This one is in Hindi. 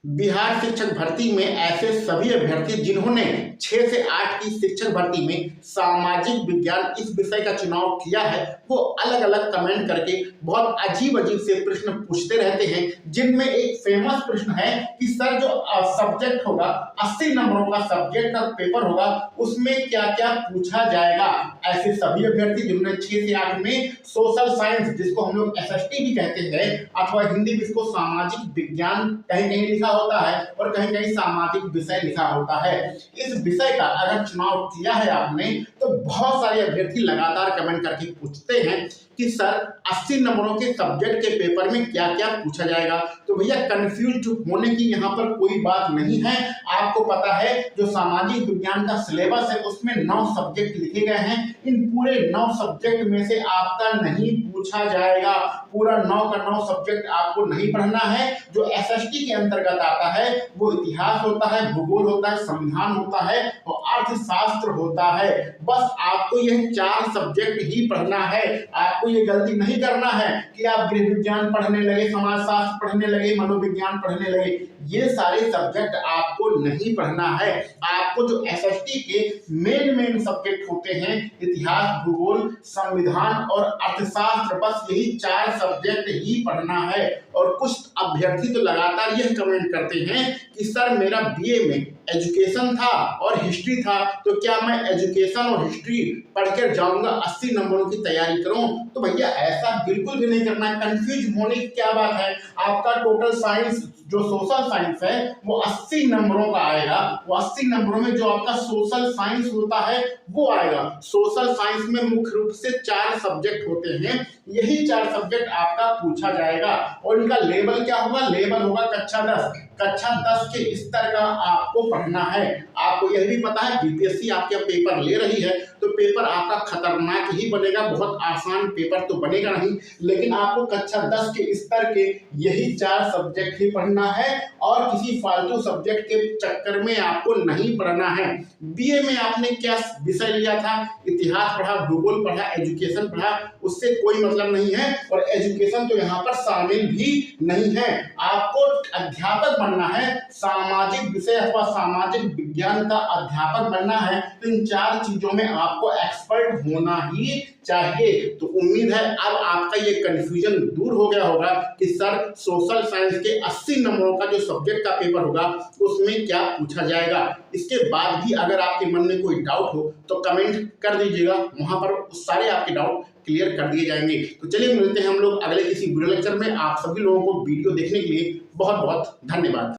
बिहार शिक्षक भर्ती में ऐसे सभी अभ्यर्थी जिन्होंने 6 से 8 की शिक्षक भर्ती में सामाजिक विज्ञान इस विषय का चुनाव किया है, वो अलग अलग कमेंट करके बहुत अजीब अजीब से प्रश्न पूछते रहते हैं। जिनमें एक फेमस प्रश्न है कि सर जो सब्जेक्ट होगा 80 नंबरों का सब्जेक्ट का पेपर होगा, उसमें क्या क्या पूछा जाएगा। ऐसे सभी अभ्यर्थी जिन्होंने 6 से 8 में सोशल साइंस, जिसको हम लोग एसएसटी भी कहते हैं, अथवा हिंदी में इसको सामाजिक विज्ञान कहीं कहीं लिखा होता है और कहीं कहीं सामाजिक विषय लिखा होता है। इस विषय का अगर चुनाव किया है आपने, तो बहुत सारे अभ्यर्थी लगातार कमेंट करके पूछते हैं कि सर 80 नंबरों के सब्जेक्ट के पेपर में क्या क्या पूछा जाएगा। तो भैया कंफ्यूज होने की यहाँ पर कोई बात नहीं है। आपको पता है जो सामाजिक विज्ञान का सिलेबस है उसमें 9 सब्जेक्ट लिखे गए हैं। इन पूरे 9 सब्जेक्ट में से आपका नहीं पूछा जाएगा। पूरा 9 का 9 सब्जेक्ट आपको नहीं पढ़ना है। जो एसएसटी के अंतर्गत आता है वो इतिहास होता है, भूगोल होता है, संविधान होता है और अर्थशास्त्र होता है। बस आपको यह 4 सब्जेक्ट ही पढ़ना है। आपको ये गलती नहीं करना है कि आप गृह विज्ञान पढ़ने लगे, समाजशास्त्र पढ़ने लगे, मनोविज्ञान पढ़ने लगे। ये सारे सब्जेक्ट आपको नहीं पढ़ना है। आपको जो एसएसटी के मेन सब्जेक्ट होते हैं, इतिहास, भूगोल, संविधान और अर्थशास्त्र, बस यही 4 सब्जेक्ट ही पढ़ना है। और कुछ अभ्यर्थी तो लगातार यह कमेंट करते हैं कि सर मेरा बीए में एजुकेशन था और हिस्ट्री था, तो क्या मैं एजुकेशन और हिस्ट्री पढ़कर जाऊंगा, 80 नंबरों की तैयारी करूं। तो भैया ऐसा बिल्कुल भी नहीं करना है। कंफ्यूज होने की क्या बात है। आपका टोटल साइंस जो सोशल साइंस है वो 80 नंबरों का आएगा। वो 80 नंबरों में जो आपका सोशल साइंस होता है वो आएगा। सोशल साइंस में मुख्य रूप से 4 सब्जेक्ट होते हैं। यही 4 सब्जेक्ट आपका पूछा जाएगा और इनका लेवल क्या होगा? लेवल होगा कक्षा 10। कक्षा 10 के स्तर का आपको पढ़ना है। आपको यह भी पता है बीपीएससी आपके पेपर ले रही है, तो पेपर आपका खतरनाक ही बनेगा। बहुत आसान पेपर तो बनेगा नहीं, लेकिन आपको कक्षा 10 के स्तर के यही 4 सब्जेक्ट ही पढ़ना है और किसी फालतू सब्जेक्ट के चक्कर में आपको नहीं पढ़ना है। बीए में आपने क्या विषय लिया था? इतिहास पढ़ा, भूगोल पढ़ा, एजुकेशन पढ़ा, उससे कोई मतलब नहीं है। और एजुकेशन तो यहाँ पर शामिल भी नहीं है। आपको अध्यापक बनना है, सामाजिक विषय अथवा सामाजिक विज्ञान का अध्यापक बनना है, तो इन 4 चीजों में आपको एक्सपर्ट होना ही चाहिए। तो उम्मीद है अब आपका ये कंफ्यूजन दूर हो गया होगा कि सर सोशल साइंस के 80 नंबरों का जो सब्जेक्ट का पेपर होगा उसमें क्या पूछा जाएगा। इसके बाद भी अगर आपके मन में कोई डाउट हो तो कमेंट कर दीजिएगा, वहां पर सारे आपके डाउट क्लियर कर दिए जाएंगे। तो चलिए मिलते हैं हम लोग अगले किसी वीडियो लेक्चर में। आप सभी लोगों को वीडियो देखने के लिए बहुत बहुत धन्यवाद।